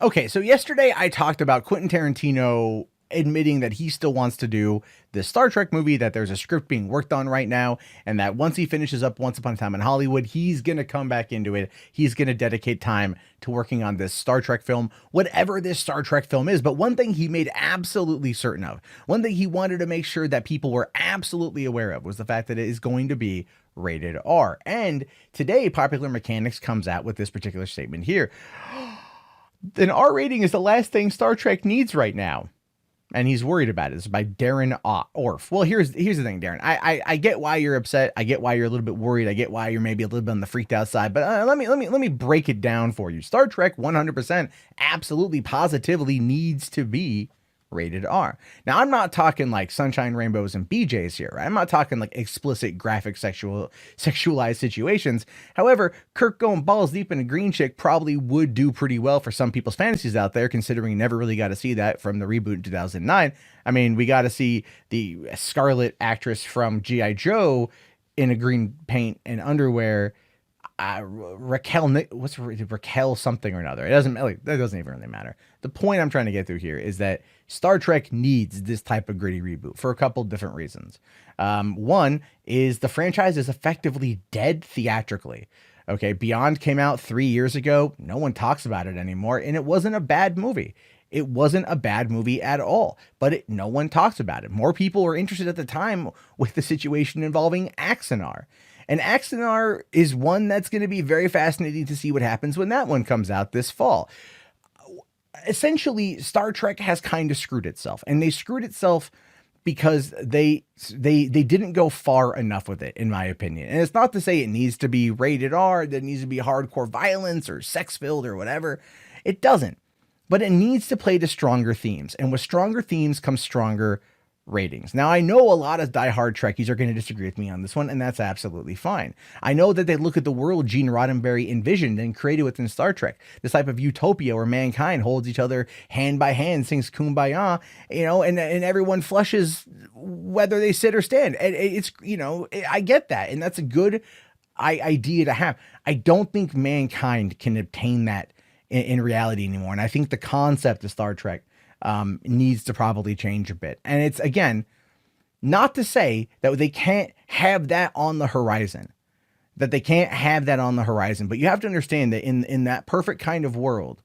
Okay, so yesterday I talked about Quentin Tarantino admitting that he still wants to do this Star Trek movie, that there's a script being worked on right now, and that once he finishes up Once Upon a Time in Hollywood, he's going to come back into it. He's going to dedicate time to working on this Star Trek film, whatever this Star Trek film is. But one thing he made absolutely certain of, one thing he wanted to make sure that people were absolutely aware of, was the fact that it is going to be rated R. And today, Popular Mechanics comes out with this particular statement here. An R rating is the last thing Star Trek needs right now. And he's worried about it. It's by Darren Orff. Well, here's the thing, Darren. I get why you're upset. I get why you're a little bit worried. I get why you're maybe a little bit on the freaked out side. But let me break it down for you. Star Trek 100% absolutely positively needs to be rated R. Now, I'm not talking like sunshine, rainbows, and BJs here, right? I'm not talking like explicit graphic sexualized situations. However, Kirk going balls deep in a green chick probably would do pretty well for some people's fantasies out there, considering you never really got to see that from the reboot in 2009. I mean, we got to see the Scarlet actress from G.I. Joe in a green paint and underwear. Raquel something or another. That doesn't even really matter. The point I'm trying to get through here is that Star Trek needs this type of gritty reboot for a couple different reasons. One is the franchise is effectively dead theatrically. Okay, Beyond came out 3 years ago. No one talks about it anymore, and it wasn't a bad movie. It wasn't a bad movie at all, but no one talks about it. More people were interested at the time with the situation involving Axanar. And Axanar is one that's going to be very fascinating to see what happens when that one comes out this fall. Essentially, Star Trek has kind of screwed itself, and they screwed itself because they didn't go far enough with it, in my opinion. And it's not to say it needs to be rated R, that it needs to be hardcore violence or sex filled or whatever. It doesn't, but it needs to play to stronger themes, and with stronger themes comes stronger ratings. Now, I know a lot of diehard Trekkies are going to disagree with me on this one, and that's absolutely fine. I know that they look at the world Gene Roddenberry envisioned and created within Star Trek, this type of utopia where mankind holds each other hand by hand, sings Kumbaya, and everyone flushes whether they sit or stand. And it's, I get that, and that's a good idea to have. I don't think mankind can obtain that in reality anymore, and I think the concept of Star Trek needs to probably change a bit. And it's, again, not to say that they can't have that on the horizon, but you have to understand that in that perfect kind of world,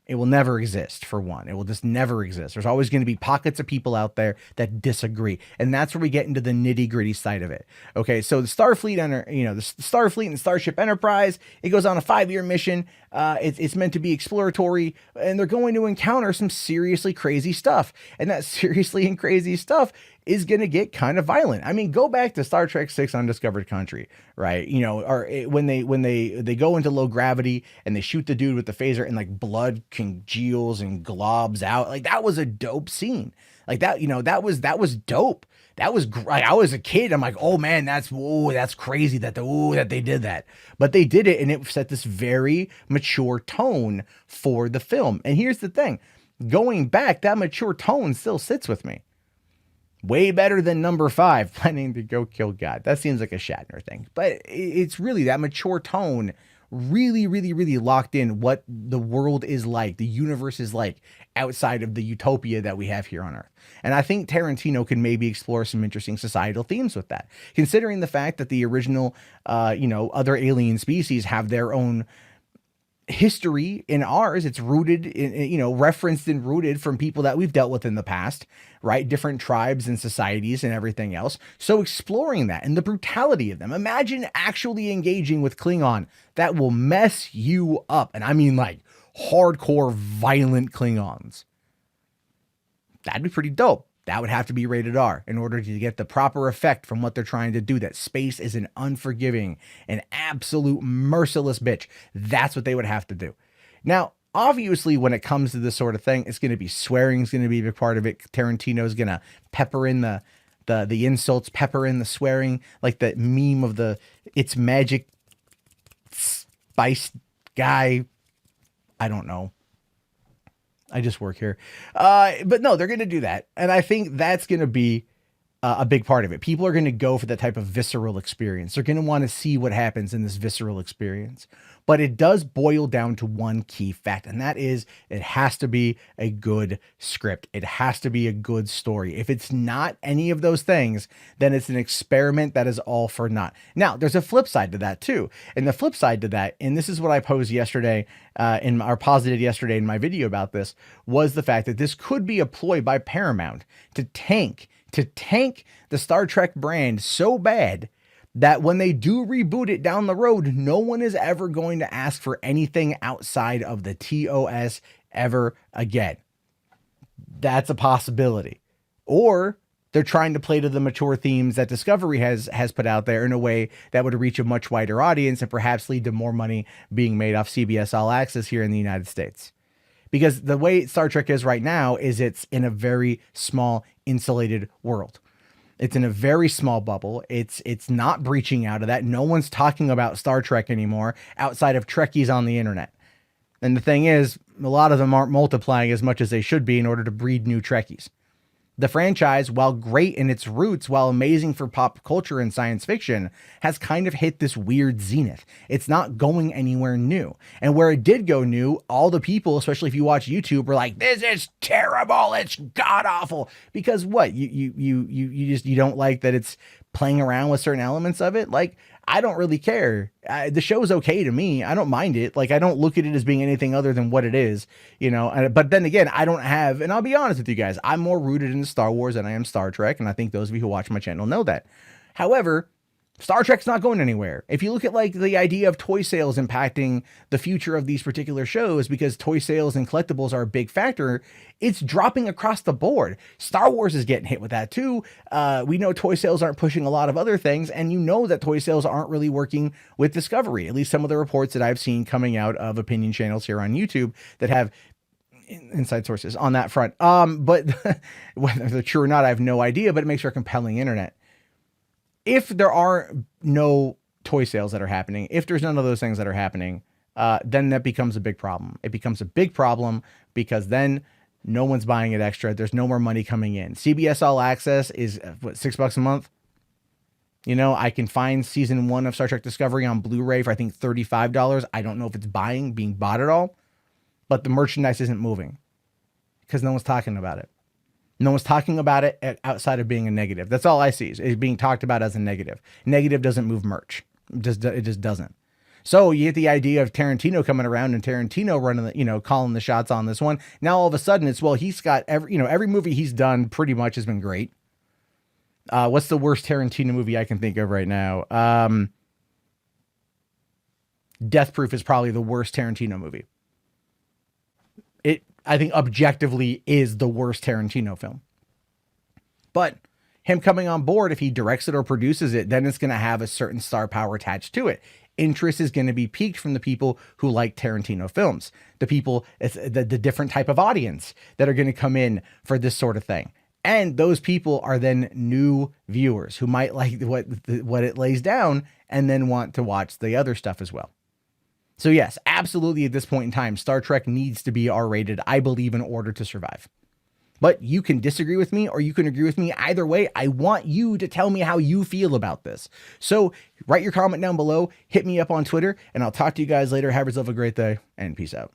it will never exist, for one. It will just never exist. There's always going to be pockets of people out there that disagree. And that's where we get into the nitty gritty side of it. Okay, so the Starfleet the Starfleet and Starship Enterprise, it goes on a 5-year mission. It's meant to be exploratory, and they're going to encounter some seriously crazy stuff. And that seriously and crazy stuff is going to get kind of violent. I mean, go back to Star Trek 6 Undiscovered Country, right? When they go into low gravity and they shoot the dude with the phaser and like blood congeals and globs out. Like, that was a dope scene. Like that, that was dope. That was I was a kid. I'm like, oh man, that's crazy that they did that. But they did it, and it set this very mature tone for the film. And here's the thing, going back, that mature tone still sits with me. Way better than number 5, planning to go kill God. That seems like a Shatner thing, but it's really that mature tone really, really, really locked in what the world is like, the universe is like outside of the utopia that we have here on Earth. And I think Tarantino can maybe explore some interesting societal themes with that, considering the fact that the original, other alien species have their own history. In ours, it's rooted in, referenced and rooted from people that we've dealt with in the past, right? Different tribes and societies and everything else. So exploring that and the brutality of them. Imagine actually engaging with Klingon that will mess you up. And I mean like hardcore violent Klingons. That'd be pretty dope. That would have to be rated R in order to get the proper effect from what they're trying to do. That space is an unforgiving and absolute merciless bitch. That's what they would have to do. Now, obviously, when it comes to this sort of thing, it's going to be swearing is going to be a big part of it. Tarantino's going to pepper in the insults, pepper in the swearing, like the meme of the It's Magic Spice guy. I don't know. I just work here. But no, they're going to do that. And I think that's going to be a big part of it. People are going to go for that type of visceral experience. They're going to want to see what happens in this visceral experience. But it does boil down to one key fact, and that is it has to be a good script. It has to be a good story. If it's not any of those things, then it's an experiment that is all for naught. Now, there's a flip side to that too. And the flip side to that, and this is what I posed yesterday posited yesterday in my video about this, was the fact that this could be a ploy by Paramount to tank the Star Trek brand so bad that when they do reboot it down the road, no one is ever going to ask for anything outside of the TOS ever again. That's a possibility. Or they're trying to play to the mature themes that Discovery has put out there in a way that would reach a much wider audience and perhaps lead to more money being made off CBS All Access here in the United States. Because the way Star Trek is right now is it's in a very small, insulated world. It's in a very small bubble. It's not breaching out of that. No one's talking about Star Trek anymore outside of Trekkies on the internet. And the thing is, a lot of them aren't multiplying as much as they should be in order to breed new Trekkies. The franchise, while great in its roots, while amazing for pop culture and science fiction, has kind of hit this weird zenith. It's not going anywhere new. And where it did go new, all the people, especially if you watch YouTube, were like, this is terrible. It's god awful. Because what? You don't like that it's playing around with certain elements of it? Like, I don't really care. The show's okay to me. I don't mind it. Like, I don't look at it as being anything other than what it is, you know. But then again, I don't have, and I'll be honest with you guys, I'm more rooted in Star Wars than I am Star Trek. And I think those of you who watch my channel know that. However, Star Trek's not going anywhere. If you look at like the idea of toy sales impacting the future of these particular shows, because toy sales and collectibles are a big factor, it's dropping across the board. Star Wars is getting hit with that too. We know toy sales aren't pushing a lot of other things, and you know that toy sales aren't really working with Discovery. At least some of the reports that I've seen coming out of opinion channels here on YouTube that have inside sources on that front. But whether they're true or not, I have no idea, but it makes for a compelling internet. If there are no toy sales that are happening, if there's none of those things that are happening, then that becomes a big problem. It becomes a big problem because then no one's buying it extra. There's no more money coming in. CBS All Access is what, $6 a month? You know, I can find season 1 of Star Trek Discovery on Blu-ray for I think $35. I don't know if it's being bought at all, but the merchandise isn't moving because no one's talking about it. No one's talking about it outside of being a negative. That's all I see is being talked about as a negative. Negative doesn't move merch. It just doesn't. So you get the idea of Tarantino coming around and Tarantino running calling the shots on this one. Now all of a sudden it's, well, he's got every movie he's done pretty much has been great. What's the worst Tarantino movie I can think of right now? Death Proof is probably the worst Tarantino movie. I think objectively is the worst Tarantino film. But him coming on board, if he directs it or produces it, then it's going to have a certain star power attached to it. Interest is going to be piqued from the people who like Tarantino films, the people, the different type of audience that are going to come in for this sort of thing. And those people are then new viewers who might like what it lays down and then want to watch the other stuff as well. So yes, absolutely at this point in time, Star Trek needs to be R-rated, I believe, in order to survive. But you can disagree with me or you can agree with me. Either way, I want you to tell me how you feel about this. So write your comment down below, hit me up on Twitter, and I'll talk to you guys later. Have yourself a great day, and peace out.